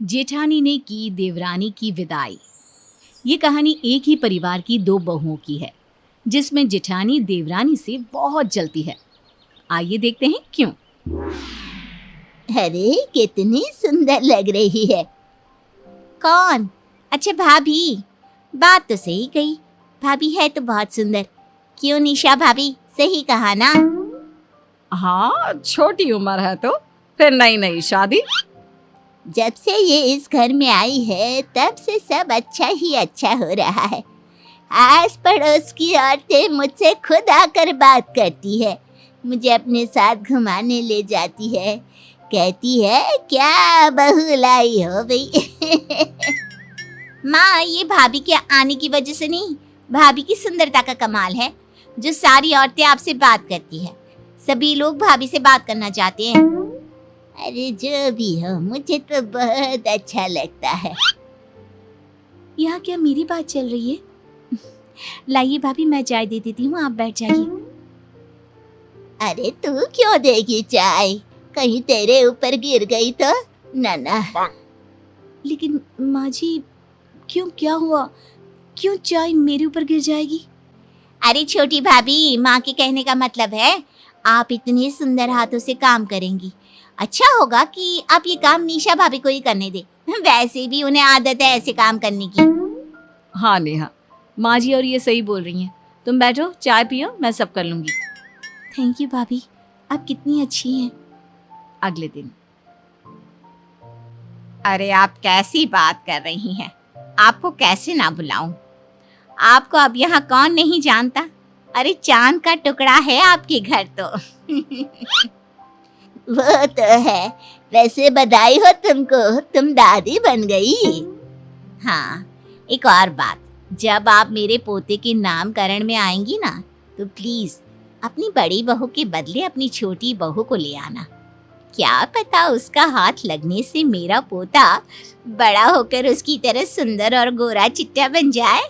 जेठानी ने की देवरानी की विदाई। ये कहानी एक ही परिवार की दो बहुओं की है, जिसमें जेठानी देवरानी से बहुत जलती है। आइए देखते हैं क्यों। अरे कितनी सुंदर लग रही है। कौन? अच्छा भाभी। बात तो सही कही, भाभी है तो बहुत सुंदर। क्यों निशा भाभी, सही कहा ना? हाँ, छोटी उम्र है तो फिर नई नई शादी। जब से ये इस घर में आई है तब से सब अच्छा ही अच्छा हो रहा है। आस पड़ोस की औरतें मुझसे खुद आकर बात करती है, मुझे अपने साथ घुमाने ले जाती है, कहती है क्या बहू लाई हो भाई। माँ, ये भाभी के आने की वजह से नहीं, भाभी की सुंदरता का कमाल है। जो सारी औरतें आपसे बात करती है, सभी लोग भाभी से बात करना चाहते हैं। अरे जो भी हो, मुझे तो बहुत अच्छा लगता है। यहाँ क्या मेरी बात चल रही है? लाइए भाभी, मैं चाय दे देती हूँ, आप बैठ जाइए। अरे तू क्यों देगी चाय? कहीं तेरे ऊपर गिर गई तो? ना। लेकिन माँ जी, क्यों, क्या हुआ? क्यों चाय मेरे ऊपर गिर जाएगी? अरे छोटी भाभी, माँ के कहने का मतलब है आप इतने सुंदर हाथों से काम करेंगी, अच्छा होगा कि आप ये काम निशा भाभी को ही करने दे। वैसे भी उन्हें आदत है ऐसे काम करने की। हाँ नेहा, माँ जी और ये सही बोल रही हैं। तुम बैठो, चाय पियो, मैं सब कर लूँगी। थैंक यू भाभी, आप कितनी अच्छी हैं। अगले दिन। अरे आप कैसी बात कर रही हैं? आपको कैसे ना बुलाऊं? आपको अब यहाँ कौन नहीं जानता? अरे चांद का टुकड़ा है आपके घर तो। वो तो है। वैसे बधाई हो तुमको, तुम दादी बन गई। हाँ, एक और बात, जब आप मेरे पोते के नामकरण में आएंगी ना, तो प्लीज अपनी बड़ी बहू के बदले अपनी छोटी बहू को ले आना। क्या पता उसका हाथ लगने से मेरा पोता बड़ा होकर उसकी तरह सुंदर और गोरा चिट्टा बन जाए।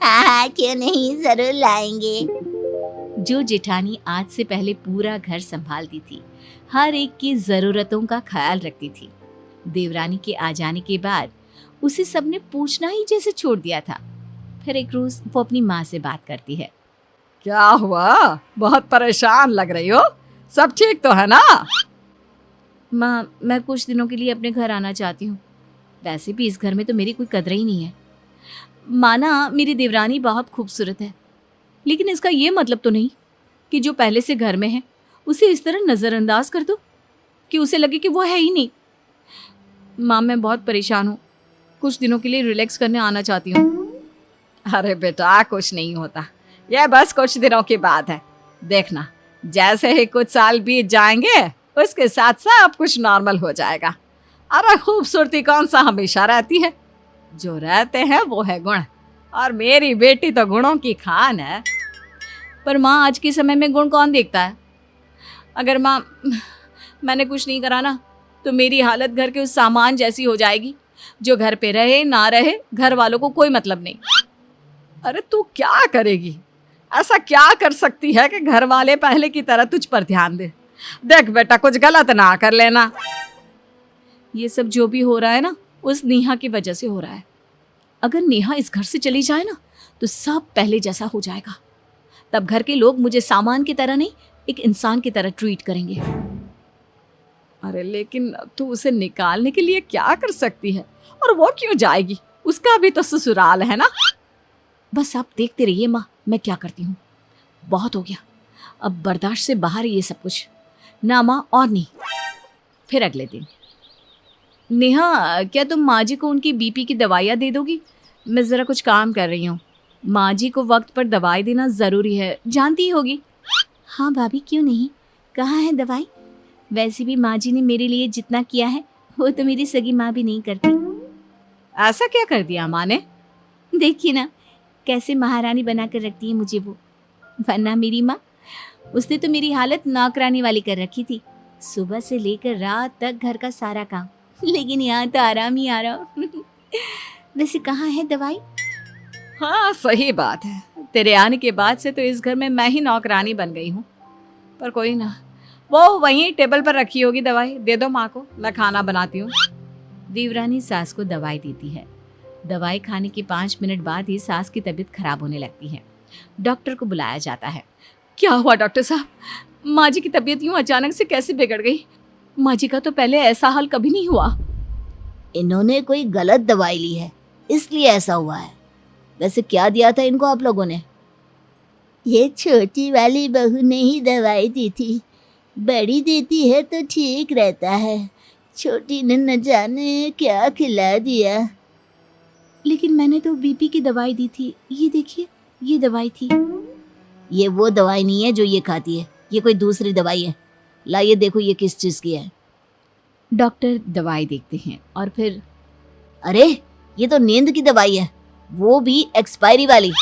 हाँ, क्यों नहीं, जरूर लाएंगे। जो जेठानी आज से पहले पूरा घर संभालती थी, हर एक की जरूरतों का ख्याल रखती थी, देवरानी के आ जाने के बाद उसे सबने पूछना ही जैसे छोड़ दिया था। फिर एक रोज वो अपनी माँ से बात करती है। क्या हुआ? बहुत परेशान लग रही हो, सब ठीक तो है ना? माँ, मैं कुछ दिनों के लिए अपने घर आना चाहती हूँ। वैसे भी इस घर में तो मेरी कोई कदर ही नहीं है। माना मेरी देवरानी बहुत खूबसूरत है, लेकिन इसका ये मतलब तो नहीं कि जो पहले से घर में है उसे इस तरह नज़रअंदाज कर दो कि उसे लगे कि वो है ही नहीं। माँ, मैं बहुत परेशान हूँ, कुछ दिनों के लिए रिलैक्स करने आना चाहती हूँ। अरे बेटा, कुछ नहीं होता, यह बस कुछ दिनों की बात है। देखना, जैसे ही कुछ साल बीत जाएंगे उसके साथ सब कुछ नॉर्मल हो जाएगा। अरे खूबसूरती कौन सा हमेशा रहती है, जो रहते हैं वो है गुण, और मेरी बेटी तो गुणों की खान है। पर माँ, आज के समय में गुण कौन देखता है? अगर माँ मैंने कुछ नहीं करा ना, तो मेरी हालत घर के उस सामान जैसी हो जाएगी, जो घर पे रहे ना रहे घर वालों को कोई मतलब नहीं। अरे तू क्या करेगी? ऐसा क्या कर सकती है कि घर वाले पहले की तरह तुझ पर ध्यान दे? देख बेटा, कुछ गलत ना कर लेना। ये सब जो भी हो रहा है ना, उस नेहा की वजह से हो रहा है। अगर नेहा इस घर से चली जाए ना, तो सब पहले जैसा हो जाएगा। तब घर के लोग मुझे सामान की तरह नहीं, एक इंसान की तरह ट्रीट करेंगे। अरे लेकिन तू उसे निकालने के लिए क्या कर सकती है? और वो क्यों जाएगी? उसका भी तो ससुराल है ना। बस आप देखते रहिए माँ, मैं क्या करती हूँ। बहुत हो गया, अब बर्दाश्त से बाहर है ये सब कुछ। ना माँ, और नहीं। फिर अगले दिन। नेहा, क्या तुम माँ जी को उनकी बीपी की दवाइयाँ दे दोगी? मैं ज़रा कुछ काम कर रही हूँ। माँ जी को वक्त पर दवाई देना ज़रूरी है, जानती ही होगी। हाँ भाभी, क्यों नहीं, कहाँ है दवाई? वैसे भी माँ जी ने मेरे लिए जितना किया है वो तो मेरी सगी माँ भी नहीं करती। ऐसा क्या कर दिया माँ ने? देखिए ना, कैसे महारानी बना कर रखती है मुझे वो। वरना मेरी माँ, उसने तो मेरी हालत नौकरानी वाली कर रखी थी, सुबह से लेकर रात तक घर का सारा काम। लेकिन यहाँ तो आराम ही आराम। वैसे कहाँ है दवाई? हाँ, सही बात है, तेरे आने के बाद से तो इस घर में मैं ही नौकरानी बन गई हूँ। पर कोई ना, वो वहीं टेबल पर रखी होगी दवाई, दे दो माँ को, मैं खाना बनाती हूँ। देवरानी सास को दवाई देती है। दवाई खाने के 5 मिनट बाद ही सास की तबीयत खराब होने लगती है। डॉक्टर को बुलाया जाता है। क्या हुआ डॉक्टर साहब? माँ जी की तबीयत यूं अचानक से कैसे बिगड़ गई? माँ जी का तो पहले ऐसा हाल कभी नहीं हुआ। इन्होंने कोई गलत दवाई ली है, इसलिए ऐसा हुआ है। वैसे क्या दिया था इनको आप लोगों ने? ये छोटी वाली बहू ने ही दवाई दी थी। बड़ी देती है तो ठीक रहता है, छोटी ने न जाने क्या खिला दिया। लेकिन मैंने तो बीपी की दवाई दी थी, ये देखिए, ये दवाई थी। ये वो दवाई नहीं है जो ये खाती है, ये कोई दूसरी दवाई है। लाइए देखो ये किस चीज़ की है। डॉक्टर दवाई देखते हैं और फिर, अरे ये तो नींद की दवाई है, वो भी एक्सपायरी वाली।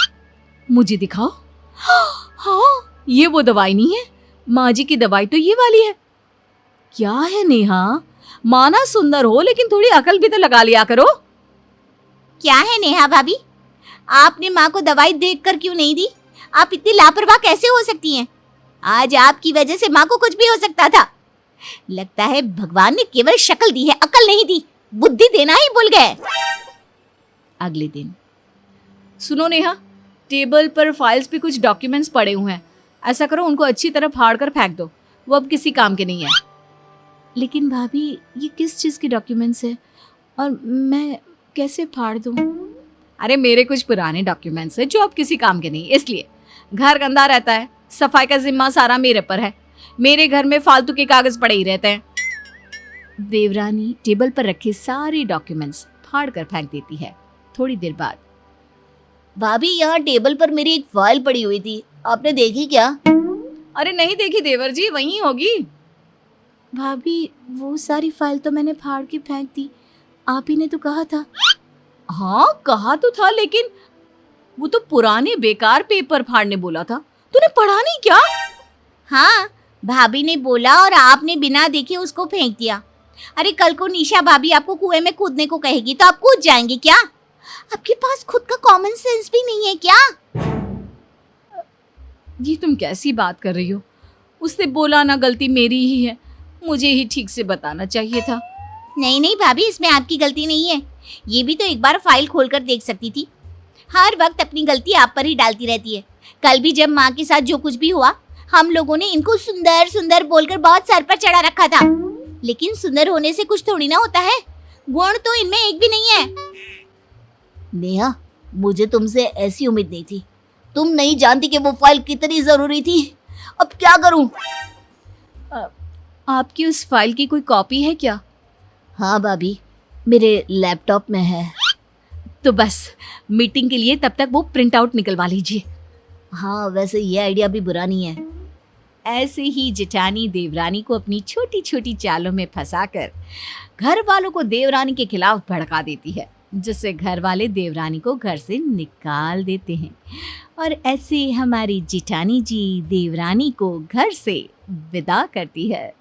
मुझे दिखाओ। हाँ, ये वो दवाई नहीं है। माँ जी की दवाई तो ये वाली है। क्या है नेहा, माना सुंदर हो लेकिन थोड़ी अकल भी तो लगा लिया करो। क्या है नेहा भाभी, आपने माँ को दवाई देखकर क्यों नहीं दी? आप इतनी लापरवाह कैसे हो सकती हैं? आज आपकी वजह से माँ को कुछ भी हो सकता था। लगता है भगवान ने केवल शक्ल दी है, अकल नहीं दी, बुद्धि देना ही भूल गए। अगले दिन, सुनो नेहा, टेबल पर फाइल्स पे कुछ डॉक्यूमेंट्स पड़े हुए हैं। ऐसा करो, उनको अच्छी तरह फाड़ कर फेंक दो, वो अब किसी काम के नहीं है। लेकिन भाभी ये किस चीज़ के डॉक्यूमेंट्स है और मैं कैसे फाड़ दूँ? अरे मेरे कुछ पुराने डॉक्यूमेंट्स है जो अब किसी काम के नहीं, इसलिए घर गंदा रहता है, सफाई का जिम्मा सारा मेरे पर है। मेरे घर में फालतू के कागज पड़े ही रहते हैं। देवरानी टेबल पर रखे सारे डॉक्यूमेंट्स फाड़ कर फेंक देती है। थोड़ी देर बाद, भाभी यहाँ टेबल पर मेरी एक फाइल पड़ी हुई थी, आपने देखी क्या? अरे नहीं देखी देवर जी, वहीं होगी। भाभी वो सारी फाइल तो मैंने फाड़ के फेंक दी, आप ही ने तो कहा था। हाँ कहा तो था, लेकिन वो तो पुराने बेकार पेपर फाड़ने बोला था, तूने पढ़ा नहीं क्या? हाँ, भाभी ने बोला और आपने बिना देखे उसको फेंक दिया। अरे कल को निशा भाभी आपको कुएं में कूदने को कहेगी तो आप कूद जाएंगे क्या? आपके पास खुद का कॉमन सेंस भी नहीं है क्या? ये तुम कैसी बात कर रही हो? उसने बोला ना, गलती मेरी ही है, मुझे ही ठीक से बताना चाहिए था। नहीं नहीं भाभी, इसमें आपकी गलती नहीं है। ये भी तो एक बार फाइल खोलकर देख सकती थी। हर वक्त अपनी गलती आप पर ही डालती रहती है। कल भी जब माँ के साथ जो कुछ भी हुआ, हम लोगों ने इनको सुंदर सुंदर बोलकर बहुत सर पर चढ़ा रखा था। लेकिन सुंदर होने से कुछ थोड़ी ना होता है, गुण तो इनमें एक भी नहीं है। नेहा, मुझे तुमसे ऐसी उम्मीद नहीं थी। तुम नहीं जानती कि वो फाइल कितनी जरूरी थी। अब क्या करूं? आपकी उस फाइल की कोई कॉपी है क्या? हाँ भाभी, मेरे लैपटॉप में है। तो बस मीटिंग के लिए तब तक वो प्रिंट आउट निकलवा लीजिए। हाँ, वैसे ये आइडिया भी बुरा नहीं है। ऐसे ही जेठानी देवरानी को अपनी छोटी छोटी चालों में फंसाकर घर वालों को देवरानी के खिलाफ भड़का देती है, जिससे घर वाले देवरानी को घर से निकाल देते हैं। और ऐसे हमारी जेठानी जी देवरानी को घर से विदा करती है।